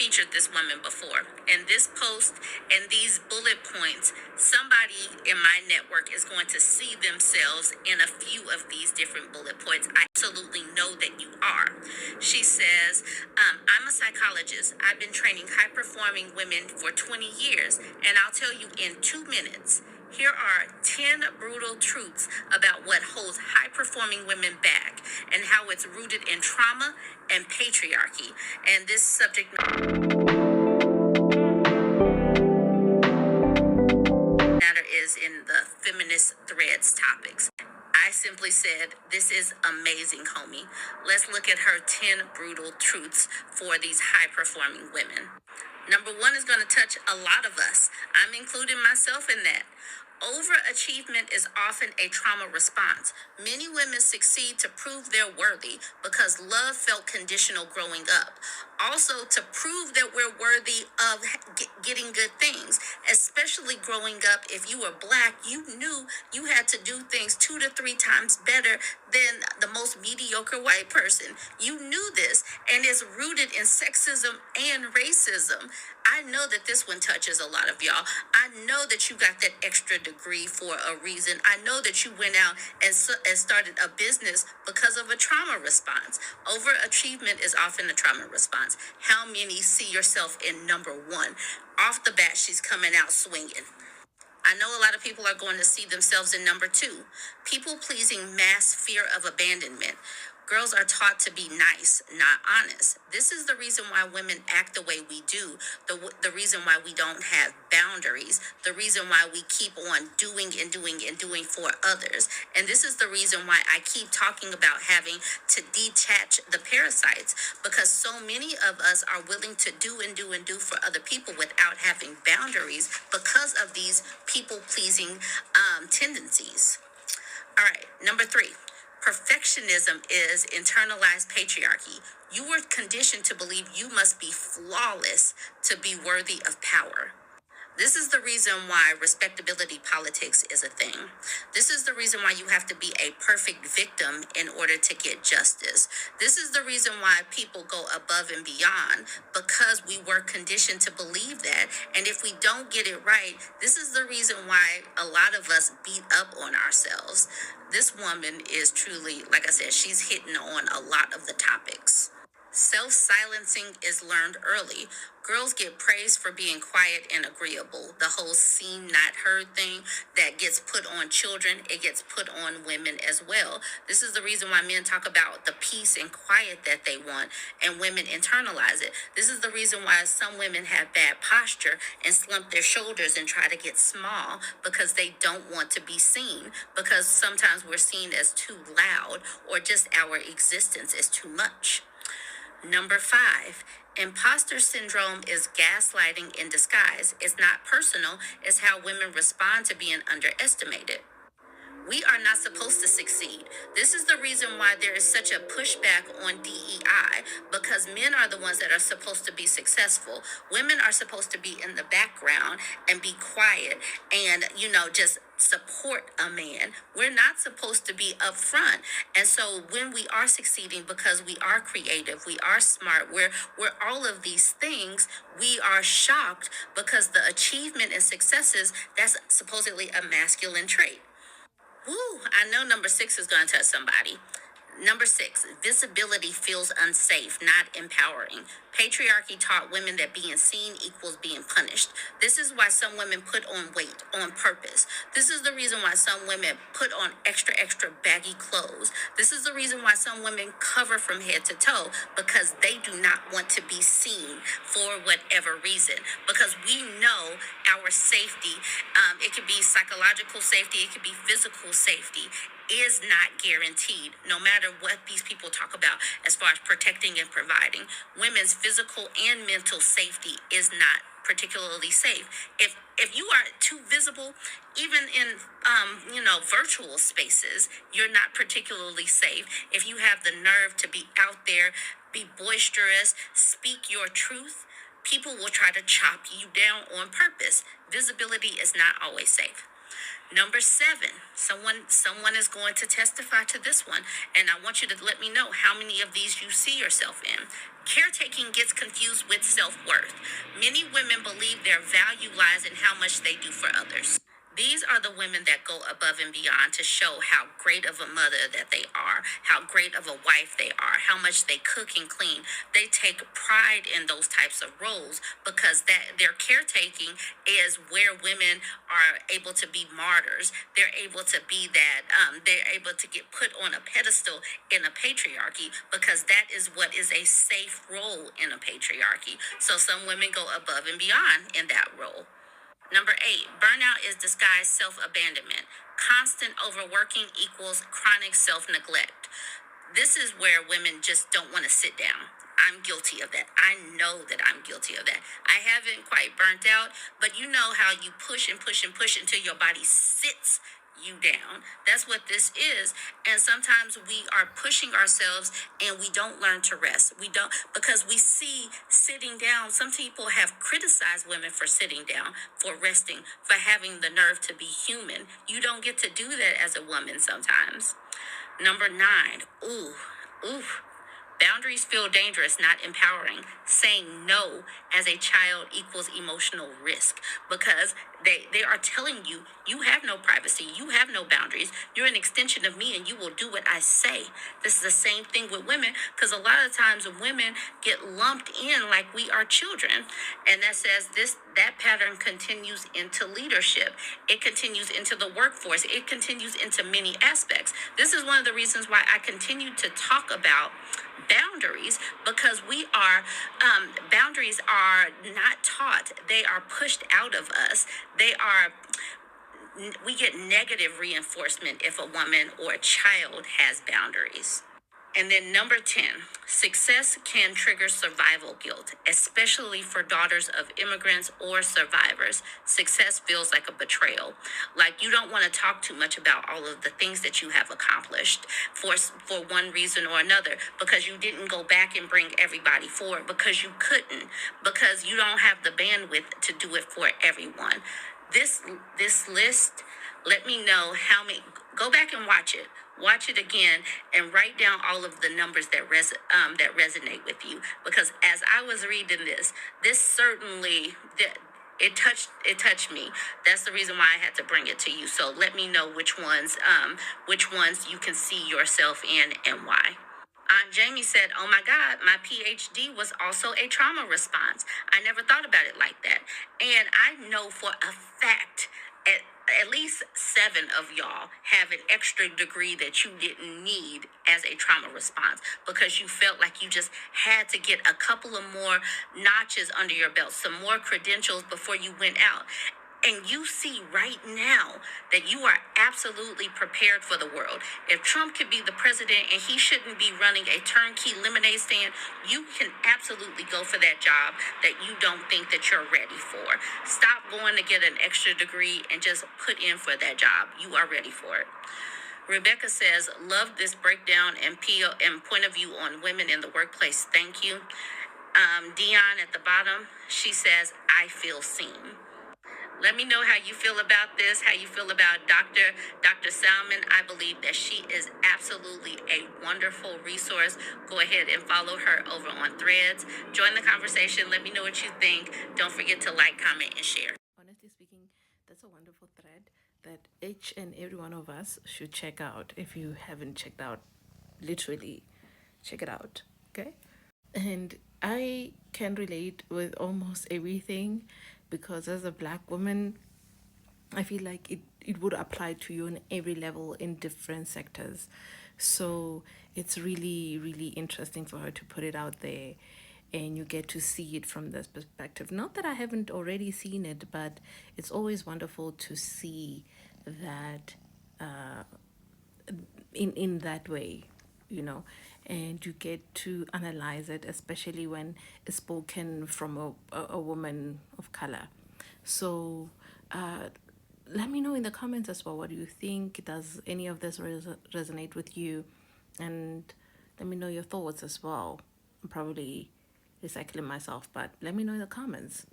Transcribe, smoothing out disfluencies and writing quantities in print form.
featured this woman before. In this post and these bullet points, somebody in my network is going to see themselves in a few of these different bullet points. I absolutely know that you are. She says, I'm a psychologist. I've been training high-performing women for 20 years, and I'll tell you in 2 minutes, here are 10 brutal truths about what holds high-performing women back and how it's rooted in trauma and patriarchy. And this subject matter is in the feminist threads topics. I simply said, this is amazing, homie. Let's look at her 10 brutal truths for these high-performing women. Number 1 is going to touch a lot of us. I'm including myself in that. Overachievement is often a trauma response. Many women succeed to prove they're worthy because love felt conditional growing up. Also, to prove that we're worthy of getting good things, especially growing up. If you were Black, you knew you had to do things 2 to 3 times better than the most mediocre white person. You knew this, and it's rooted in sexism and racism. I know that this one touches a lot of y'all. I know that you got that extra degree for a reason. I know that you went out and started a business because of a trauma response. Overachievement is often a trauma response. How many see yourself in number 1? Off the bat, she's coming out swinging. I know a lot of people are going to see themselves in number 2. People-pleasing mass fear of abandonment. Girls are taught to be nice, not honest. This is the reason why women act the way we do, the reason why we don't have boundaries, the reason why we keep on doing and doing and doing for others. And this is the reason why I keep talking about having to detach the parasites, because so many of us are willing to do and do and do for other people without having boundaries because of these people-pleasing tendencies. All right, number 3. Perfectionism is internalized patriarchy. You were conditioned to believe you must be flawless to be worthy of power. This is the reason why respectability politics is a thing. This is the reason why you have to be a perfect victim in order to get justice. This is the reason why people go above and beyond, because we were conditioned to believe that. And if we don't get it right, this is the reason why a lot of us beat up on ourselves. This woman is truly, like I said, she's hitting on a lot of the topics. Self-silencing is learned early. Girls get praised for being quiet and agreeable. The whole seen, not heard thing that gets put on children, it gets put on women as well. This is the reason why men talk about the peace and quiet that they want, and women internalize it. This is the reason why some women have bad posture and slump their shoulders and try to get small, because they don't want to be seen, because sometimes we're seen as too loud, or just our existence is too much. Number 5, imposter syndrome is gaslighting in disguise. It's not personal. It's how women respond to being underestimated. We are not supposed to succeed. This is the reason why there is such a pushback on DEI, because men are the ones that are supposed to be successful. Women are supposed to be in the background and be quiet and, just support a man. We're not supposed to be up front. And so when we are succeeding, because we are creative, we are smart, we're all of these things, we are shocked because the achievement and successes, that's supposedly a masculine trait. Woo, I know number 6 is going to touch somebody. Number 6, visibility feels unsafe, not empowering. Patriarchy taught women that being seen equals being punished. This is why some women put on weight on purpose. This is the reason why some women put on extra baggy clothes. This is the reason why some women cover from head to toe, because they do not want to be seen for whatever reason. Because we know our safety, it could be psychological safety, it could be physical safety, is not guaranteed, no matter what these people talk about as far as protecting and providing. Women's physical and mental safety is not particularly safe. If you are too visible, even in virtual spaces, you're not particularly safe. If you have the nerve to be out there, be boisterous, speak your truth, people will try to chop you down on purpose. Visibility is not always safe. Number 7, someone is going to testify to this one, and I want you to let me know how many of these you see yourself in. Caretaking gets confused with self-worth. Many women believe their value lies in how much they do for others. These are the women that go above and beyond to show how great of a mother that they are, how great of a wife they are, how much they cook and clean. They take pride in those types of roles because that their caretaking is where women are able to be martyrs. They're able to be that, they're able to get put on a pedestal in a patriarchy because that is what is a safe role in a patriarchy. So some women go above and beyond in that role. Number 8, burnout is disguised self-abandonment. Constant overworking equals chronic self-neglect. This is where women just don't want to sit down. I'm guilty of that. I know that I'm guilty of that. I haven't quite burnt out, but you know how you push and push and push until your body sits you down. That's what this is. And sometimes we are pushing ourselves and we don't learn to rest. We don't, because we see sitting down. Some people have criticized women for sitting down, for resting, for having the nerve to be human. You don't get to do that as a woman sometimes. Number 9, ooh. Boundaries feel dangerous, not empowering. Saying no as a child equals emotional risk because they are telling you, you have no privacy, you have no boundaries, you're an extension of me and you will do what I say. This is the same thing with women because a lot of times women get lumped in like we are children. And that says that pattern continues into leadership. It continues into the workforce. It continues into many aspects. This is one of the reasons why I continue to talk about boundaries because boundaries are not taught. They are pushed out of us. We get negative reinforcement if a woman or a child has boundaries. And then number 10, success can trigger survival guilt, especially for daughters of immigrants or survivors. Success feels like a betrayal. Like you don't want to talk too much about all of the things that you have accomplished for one reason or another, because you didn't go back and bring everybody forward, because you couldn't, because you don't have the bandwidth to do it for everyone. This list, let me know how many. Go back and watch it. Watch it again and write down all of the numbers that resonate with you. Because as I was reading this certainly it touched me. That's the reason why I had to bring it to you. So let me know which ones you can see yourself in and why. Aunt Jamie said, "Oh my God, my PhD was also a trauma response. I never thought about it like that." And I know for a fact, at least 7 of y'all have an extra degree that you didn't need as a trauma response because you felt like you just had to get a couple of more notches under your belt, some more credentials before you went out. And you see right now that you are absolutely prepared for the world. If Trump could be the president and he shouldn't be running a turnkey lemonade stand, you can absolutely go for that job that you don't think that you're ready for. Stop going to get an extra degree and just put in for that job. You are ready for it. Rebecca says, "Love this breakdown and point of view on women in the workplace. Thank you." Dion at the bottom, she says, "I feel seen." Let me know how you feel about this, how you feel about Dr. Salmon. I believe that she is absolutely a wonderful resource. Go ahead and follow her over on Threads. Join the conversation. Let me know what you think. Don't forget to like, comment, and share. Honestly speaking, that's a wonderful thread that each and every one of us should check out. If you haven't checked out, literally check it out, okay? And I can relate with almost everything because as a Black woman, I feel like it would apply to you on every level in different sectors. So it's really, really interesting for her to put it out there and you get to see it from this perspective. Not that I haven't already seen it, but it's always wonderful to see that in that way, you know, and you get to analyze it, especially when it's spoken from a woman of color. So let me know in the comments as well, what do you think? Does any of this resonate with you? And let me know your thoughts as well. I'm probably recycling myself, but let me know in the comments.